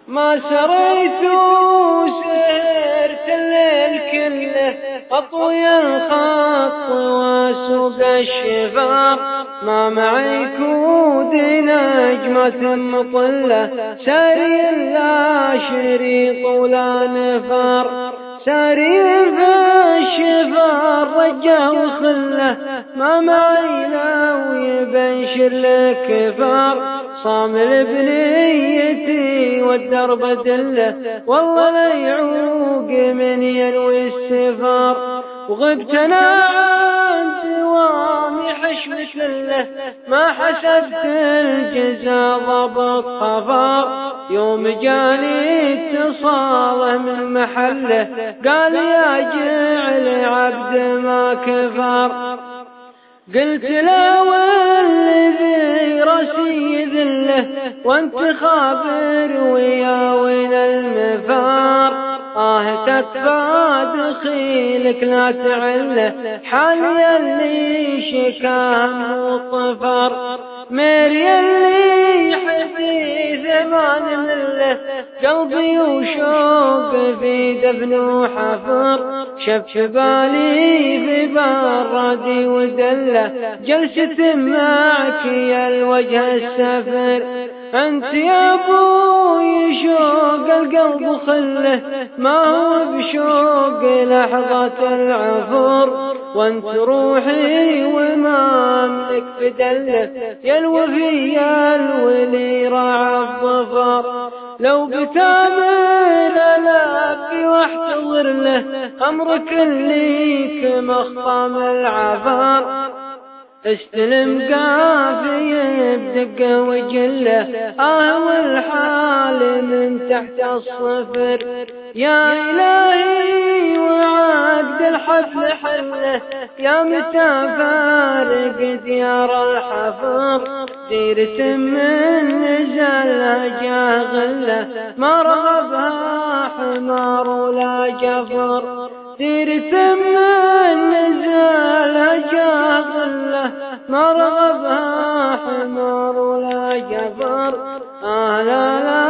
ما سريت وسهرت الليل كله أطوي الخط واسوق الشفار، ما معي كود نجمة مطلة ساري لا شريط ولا نفار، ساري في الشفار رجال خله ما معي لو يبنشر الكفار، صامل بنيتي والدرب دله والله لا يعوق من ينوي السفار، وغبت انا عن دوامي حشمة له ما حسبت الجزا ضبط خفار، يوم جاني اتصاله من محله قال يا جعل عبد ما كفار، قلت لا والذي راسي ذله وانت خابر ويا وين المفار، تتفى دخيلك لا تعله حالي اللي شكاه مطفر، ميري اللي حديث ما نمله قلبي وشوق في دفن وحفر، شف بالي في بردي ودله جلسة معك يا الوجه السفر، أنت يا أبوي شوق القلب خله ما هو بشوق لحظة العفور، وانت روحي وما أملك بدله يا الوفي يا الولي راعى الظفر، لو بتامل ألبي واحتضر له أمرك اللي كمخطم العفار، استلم قافية بدقة وجله والحال من تحت الصفر، يا إلهي وعقد الحفل حله يا متى فارق ديار الحفر، سيرة من نزل جاغله ما رغبها حمار ولا جفر، سيرة من نزل جاغله ما رغبها حمار ولا جفر، لا لا